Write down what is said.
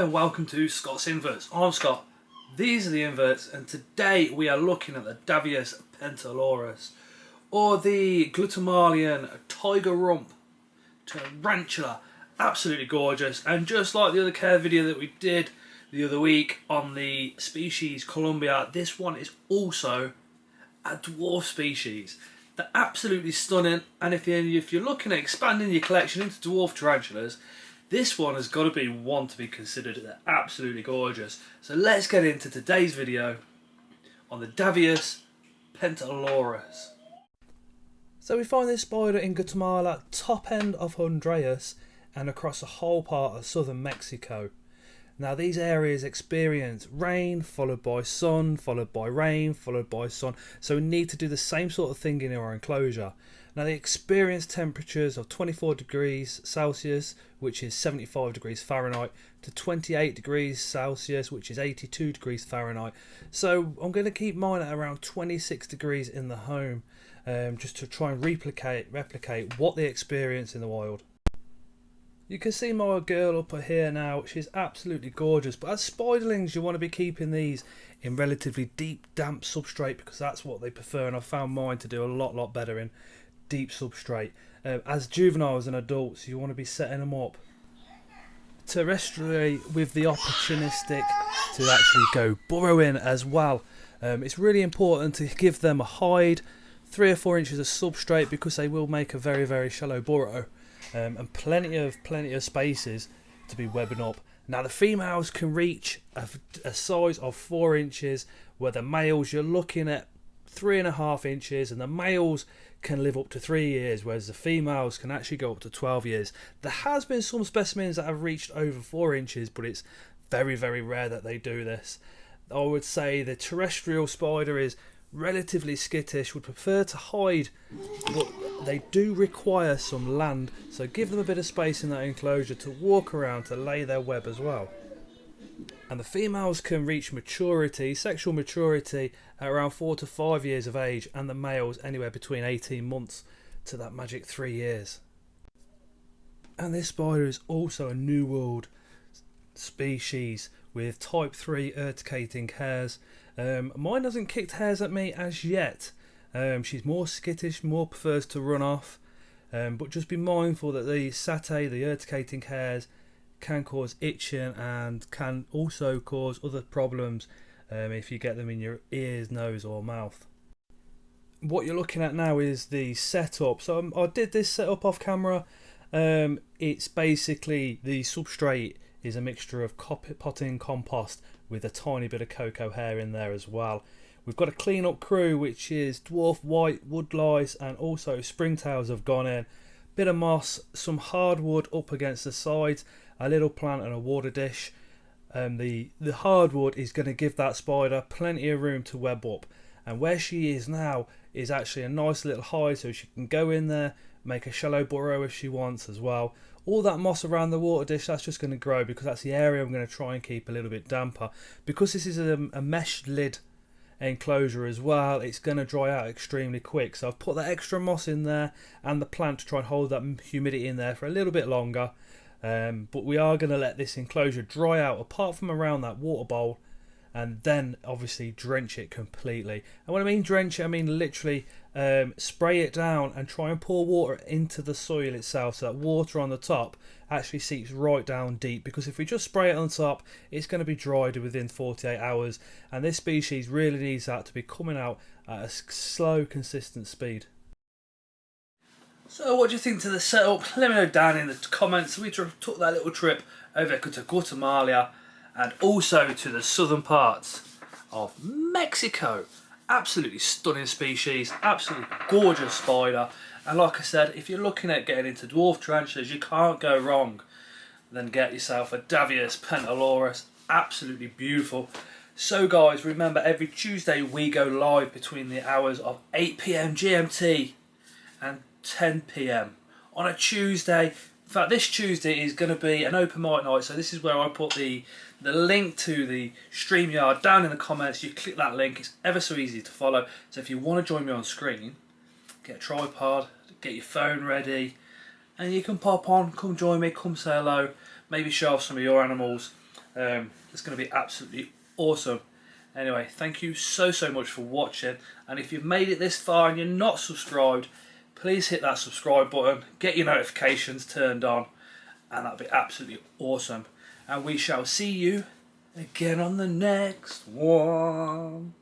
Hi and welcome to Scott's Inverts. I'm Scott, these are the Inverts, and today we are looking at the Davus pentaloris, or the Guatemalian tiger rump tarantula. Absolutely gorgeous, and just like the other care video that we did the other week on the species Columbia, this one is also a dwarf species. They're absolutely stunning, and if you're looking at expanding your collection into dwarf tarantulas, this one has got to be one to be considered. They're absolutely gorgeous. So let's get into today's video on the Davus pentaloris. So we find this spider in Guatemala, top end of Honduras, and across the whole part of southern Mexico. Now these areas experience rain followed by sun, followed by rain, followed by sun. So we need to do the same sort of thing in our enclosure. Now they experience temperatures of 24 degrees Celsius, which is 75 degrees Fahrenheit, to 28 degrees Celsius, which is 82 degrees Fahrenheit. So I'm going to keep mine at around 26 degrees in the home, just to try and replicate what they experience in the wild. You can see my girl up here now. She's absolutely gorgeous, but as spiderlings you want to be keeping these in relatively deep damp substrate, because that's what they prefer, and I've found mine to do a lot better in deep substrate. As juveniles and adults you want to be setting them up terrestrially with the opportunistic to actually go burrowing as well. It's really important to give them a hide, 3 or 4 inches of substrate, because they will make a very shallow burrow. And plenty of spaces to be webbing up. Now the females can reach a size of 4 inches, where the males you're looking at 3.5 inches, and the males can live up to 3 years, whereas the females can actually go up to 12 years. There has been some specimens that have reached over 4 inches, but it's very rare that they do this. I would say the terrestrial spider is relatively skittish, would prefer to hide, but they do require some land, so give them a bit of space in that enclosure to walk around to lay their web as well. And the females can reach maturity, sexual maturity, at around 4 to 5 years of age, and the males anywhere between 18 months to that magic 3 years. And this spider is also a New World species with type 3 urticating hairs. Mine hasn't kicked hairs at me as yet. She's more skittish, more prefers to run off, but just be mindful that the satay, the urticating hairs, can cause itching and can also cause other problems if you get them in your ears, nose or mouth. What you're looking at now is the setup. So I did this setup off camera. It's basically the substrate is a mixture of potting compost with a tiny bit of cocoa hair in there as well. We've got a clean up crew, which is dwarf white wood lice, and also springtails have gone in. Bit of moss, some hardwood up against the sides, a little plant and a water dish. The hardwood is going to give that spider plenty of room to web up, and where she is now is actually a nice little hide, so she can go in there, make a shallow burrow if she wants as well. All that moss around the water dish, that's just going to grow, because that's the area I'm going to try and keep a little bit damper. Because this is a mesh lid enclosure as well, it's going to dry out extremely quick, so I've put that extra moss in there and the plant to try and hold that humidity in there for a little bit longer. But we are going to let this enclosure dry out apart from around that water bowl, and then obviously drench it completely. And when I mean drench it, I mean literally spray it down and try and pour water into the soil itself, so that water on the top actually seeps right down deep, because if we just spray it on top, it's going to be dried within 48 hours, and this species really needs that to be coming out at a slow, consistent speed. So what do you think to the setup? Let me know down in the comments. We took that little trip over to Guatemala and also to the southern parts of Mexico. Absolutely stunning species, absolutely gorgeous spider, and like I said, if you're looking at getting into dwarf tarantulas, you can't go wrong. Then get yourself a Davus pentaloris. Absolutely beautiful. So guys, remember every Tuesday we go live between the hours of 8 PM GMT and 10 PM on a Tuesday. In fact, this Tuesday is going to be an open mic night, so this is where I put the link to the StreamYard down in the comments. You click that link, it's ever so easy to follow. So if you want to join me on screen, get a tripod, get your phone ready, and you can pop on, come join me, come say hello, maybe show off some of your animals. It's going to be absolutely awesome. Anyway, thank you so much for watching, and if you've made it this far and you're not subscribed, please hit that subscribe button, get your notifications turned on, and that'll be absolutely awesome. And we shall see you again on the next one.